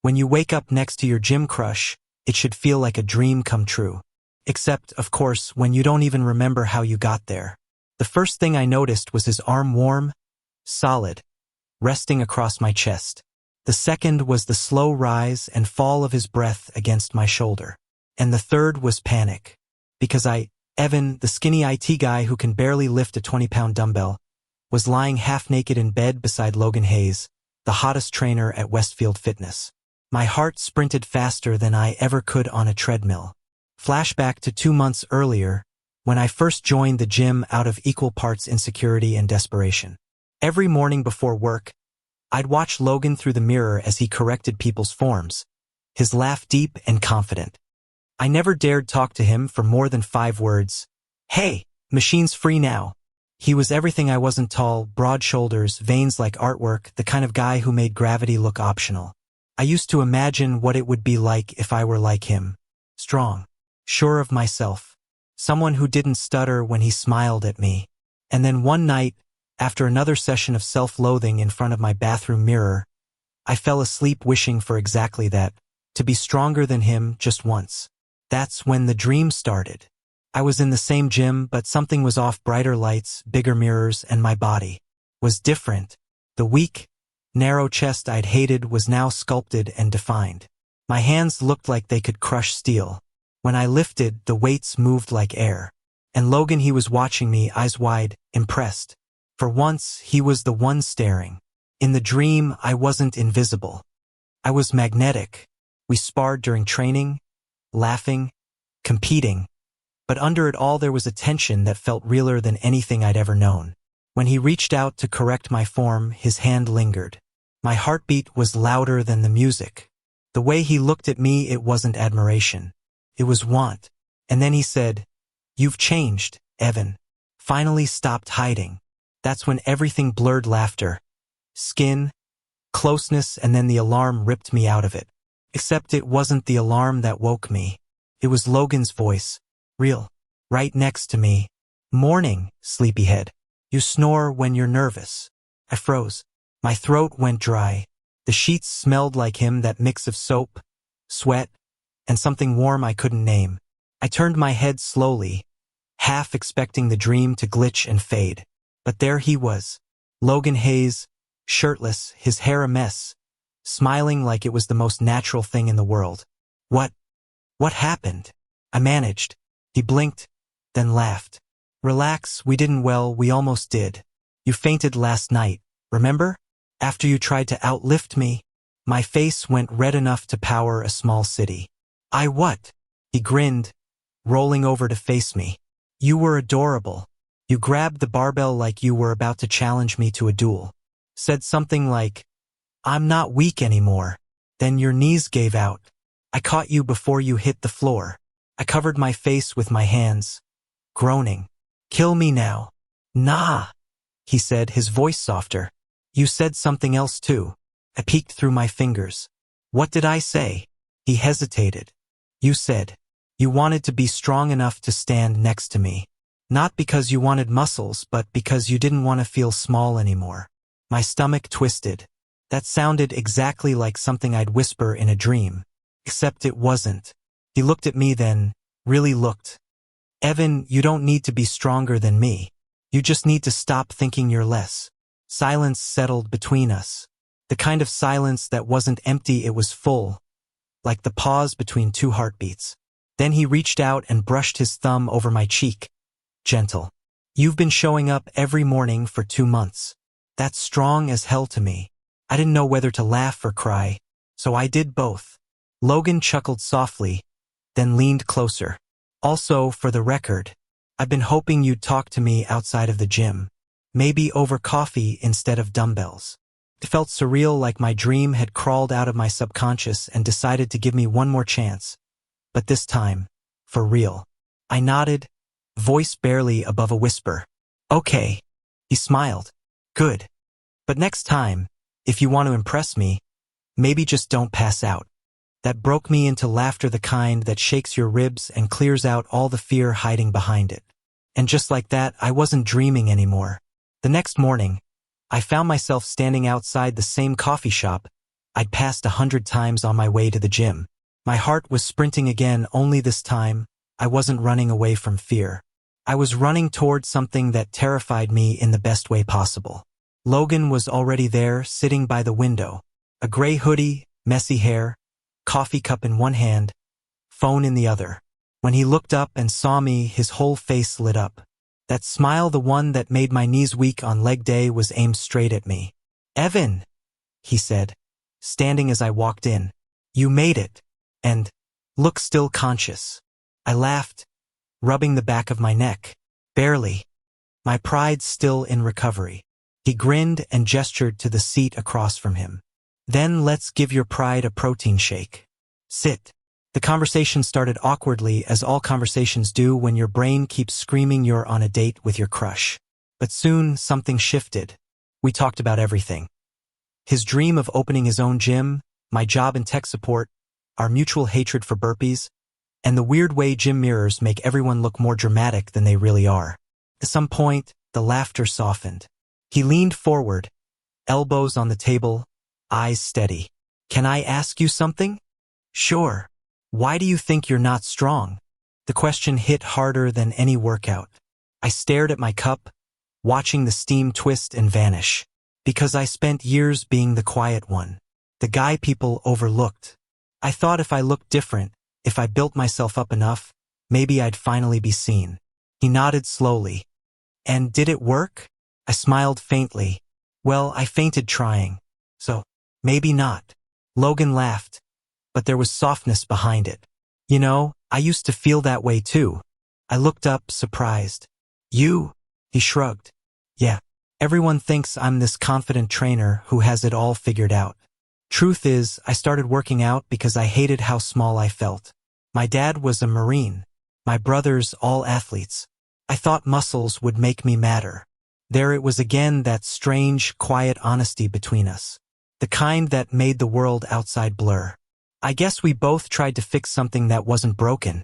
When you wake up next to your gym crush, it should feel like a dream come true. Except, of course, when you don't even remember how you got there. The first thing I noticed was his arm warm, solid, resting across my chest. The second was the slow rise and fall of his breath against my shoulder. And the third was panic. Because Evan, the skinny IT guy who can barely lift a 20-pound dumbbell, was lying half-naked in bed beside Logan Hayes, the hottest trainer at Westfield Fitness. My heart sprinted faster than I ever could on a treadmill. Flashback to 2 months earlier, when I first joined the gym out of equal parts insecurity and desperation. Every morning before work, I'd watch Logan through the mirror as he corrected people's forms, his laugh deep and confident. I never dared talk to him for more than 5 words. Hey, machine's free now. He was everything I wasn't: tall, broad shoulders, veins like artwork, the kind of guy who made gravity look optional. I used to imagine what it would be like if I were like him. Strong, sure of myself, someone who didn't stutter when he smiled at me. And then one night, after another session of self-loathing in front of my bathroom mirror, I fell asleep wishing for exactly that, to be stronger than him just once. That's when the dream started. I was in the same gym, but something was off: brighter lights, bigger mirrors, and my body was different. The weak, narrow chest I'd hated was now sculpted and defined. My hands looked like they could crush steel. When I lifted, the weights moved like air. And Logan, he was watching me, eyes wide, impressed. For once, he was the one staring. In the dream, I wasn't invisible. I was magnetic. We sparred during training, laughing, competing. But under it all there was a tension that felt realer than anything I'd ever known. When he reached out to correct my form, his hand lingered. My heartbeat was louder than the music. The way he looked at me, it wasn't admiration. It was want. And then he said, "You've changed, Evan. Finally stopped hiding." That's when everything blurred: laughter, skin, closeness, and then the alarm ripped me out of it. Except it wasn't the alarm that woke me. It was Logan's voice, real, right next to me. "Morning, sleepyhead. You snore when you're nervous." I froze. My throat went dry. The sheets smelled like him, that mix of soap, sweat, and something warm I couldn't name. I turned my head slowly, half expecting the dream to glitch and fade. But there he was, Logan Hayes, shirtless, his hair a mess, smiling like it was the most natural thing in the world. What happened? I managed. He blinked, then laughed. "Relax, we almost did. You fainted last night, remember? After you tried to outlift me." My face went red enough to power a small city. "I what?" He grinned, rolling over to face me. "You were adorable. You grabbed the barbell like you were about to challenge me to a duel. Said something like, 'I'm not weak anymore.' Then your knees gave out. I caught you before you hit the floor." I covered my face with my hands, groaning. "Kill me now." "Nah," he said, his voice softer. "You said something else too." I peeked through my fingers. "What did I say?" He hesitated. "You said you wanted to be strong enough to stand next to me. Not because you wanted muscles, but because you didn't want to feel small anymore." My stomach twisted. That sounded exactly like something I'd whisper in a dream. Except it wasn't. He looked at me then, really looked. "Evan, you don't need to be stronger than me. You just need to stop thinking you're less." Silence settled between us. The kind of silence that wasn't empty, it was full, like the pause between 2 heartbeats. Then he reached out and brushed his thumb over my cheek. Gentle. "You've been showing up every morning for 2 months. That's strong as hell to me." I didn't know whether to laugh or cry, so I did both. Logan chuckled softly, then leaned closer. "Also, for the record, I've been hoping you'd talk to me outside of the gym. Maybe over coffee instead of dumbbells." It felt surreal, like my dream had crawled out of my subconscious and decided to give me one more chance. But this time, for real. I nodded, voice barely above a whisper. "Okay." He smiled. "Good. But next time, if you want to impress me, maybe just don't pass out." That broke me into laughter, the kind that shakes your ribs and clears out all the fear hiding behind it. And just like that, I wasn't dreaming anymore. The next morning, I found myself standing outside the same coffee shop, I'd passed 100 times on my way to the gym. My heart was sprinting again, only this time, I wasn't running away from fear. I was running toward something that terrified me in the best way possible. Logan was already there, sitting by the window. A gray hoodie, messy hair, coffee cup in one hand, phone in the other. When he looked up and saw me, his whole face lit up. That smile, the one that made my knees weak on leg day, was aimed straight at me. "Evan," he said, standing as I walked in. "You made it. And look still conscious." I laughed, rubbing the back of my neck. "Barely. My pride's still in recovery." He grinned and gestured to the seat across from him. "Then let's give your pride a protein shake. Sit." The conversation started awkwardly, as all conversations do when your brain keeps screaming you're on a date with your crush. But soon something shifted. We talked about everything. His dream of opening his own gym, my job in tech support, our mutual hatred for burpees, and the weird way gym mirrors make everyone look more dramatic than they really are. At some point, the laughter softened. He leaned forward, elbows on the table, eyes steady. "Can I ask you something?" "Sure." "Why do you think you're not strong?" The question hit harder than any workout. I stared at my cup, watching the steam twist and vanish. "Because I spent years being the quiet one. The guy people overlooked. I thought if I looked different, if I built myself up enough, maybe I'd finally be seen." He nodded slowly. "And did it work?" I smiled faintly. "Well, I fainted trying. So, maybe not." Logan laughed, but there was softness behind it. "You know, I used to feel that way too." I looked up, surprised. "You?" He shrugged. "Yeah. Everyone thinks I'm this confident trainer who has it all figured out. Truth is, I started working out because I hated how small I felt. My dad was a Marine. My brothers all athletes. I thought muscles would make me matter." There it was again, that strange, quiet honesty between us. The kind that made the world outside blur. "I guess we both tried to fix something that wasn't broken,"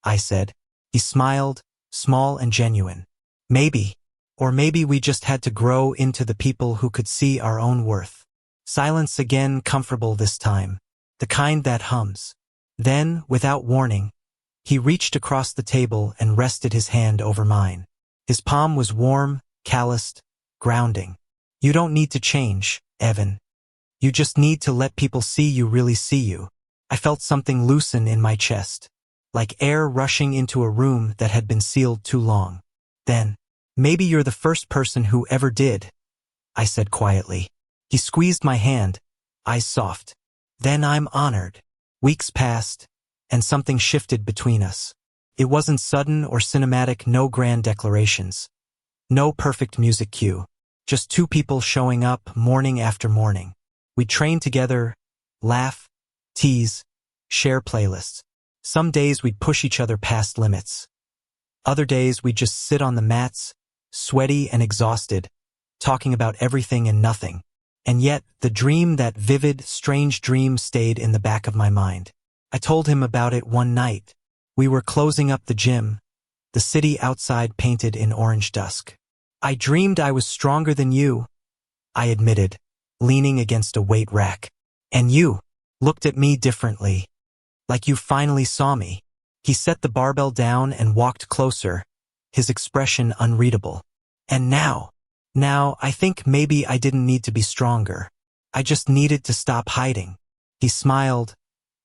I said. He smiled, small and genuine. "Maybe. Or maybe we just had to grow into the people who could see our own worth." Silence again, comfortable this time. The kind that hums. Then, without warning, he reached across the table and rested his hand over mine. His palm was warm, calloused, grounding. "You don't need to change, Evan. You just need to let people see you really see you." I felt something loosen in my chest, like air rushing into a room that had been sealed too long. "Then, maybe you're the first person who ever did," I said quietly. He squeezed my hand, eyes soft. "Then I'm honored." Weeks passed, and something shifted between us. It wasn't sudden or cinematic, no grand declarations. No perfect music cue. Just two people showing up morning after morning. We'd train together, laugh, tease, share playlists. Some days we'd push each other past limits. Other days we'd just sit on the mats, sweaty and exhausted, talking about everything and nothing. And yet, the dream, that vivid, strange dream, stayed in the back of my mind. I told him about it one night. We were closing up the gym, the city outside painted in orange dusk. "I dreamed I was stronger than you," I admitted, leaning against a weight rack. "And you looked at me differently. Like you finally saw me." He set the barbell down and walked closer, his expression unreadable. "And now I think maybe I didn't need to be stronger. I just needed to stop hiding." He smiled,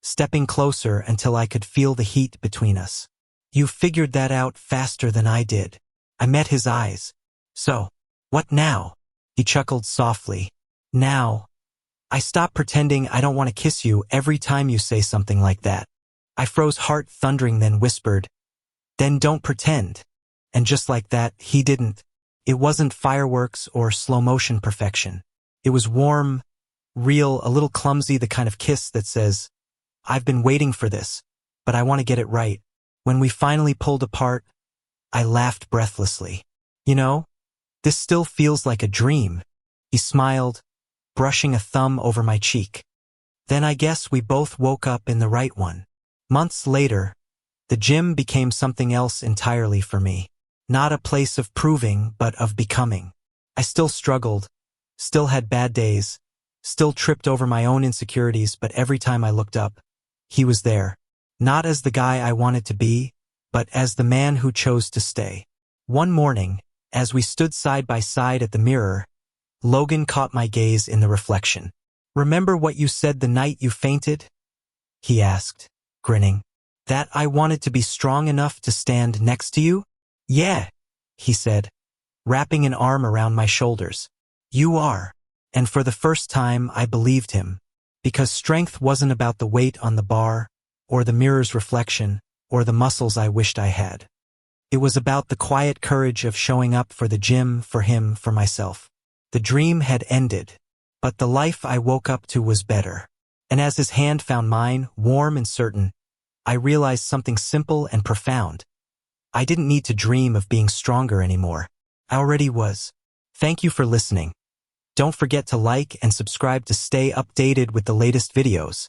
stepping closer until I could feel the heat between us. "You figured that out faster than I did." I met his eyes. "So, what now?" He chuckled softly. "Now, I stop pretending I don't want to kiss you every time you say something like that." I froze, heart thundering, then whispered, "Then don't pretend." And just like that, he didn't. It wasn't fireworks or slow-motion perfection. It was warm, real, a little clumsy, the kind of kiss that says, "I've been waiting for this, but I want to get it right." When we finally pulled apart, I laughed breathlessly. "You know, this still feels like a dream." He smiled, brushing a thumb over my cheek. "Then I guess we both woke up in the right one." Months later, the gym became something else entirely for me. Not a place of proving, but of becoming. I still struggled, still had bad days, Still tripped over my own insecurities, but every time I looked up, he was there. Not as the guy I wanted to be, but as the man who chose to stay. One morning, as we stood side by side at the mirror, Logan caught my gaze in the reflection. "Remember what you said the night you fainted?" he asked, grinning. "That I wanted to be strong enough to stand next to you?" "Yeah," he said, wrapping an arm around my shoulders. "You are." And for the first time, I believed him. Because strength wasn't about the weight on the bar, or the mirror's reflection, or the muscles I wished I had. It was about the quiet courage of showing up for the gym, for him, for myself. The dream had ended, but the life I woke up to was better. And as his hand found mine, warm and certain, I realized something simple and profound. I didn't need to dream of being stronger anymore. I already was. Thank you for listening. Don't forget to like and subscribe to stay updated with the latest videos.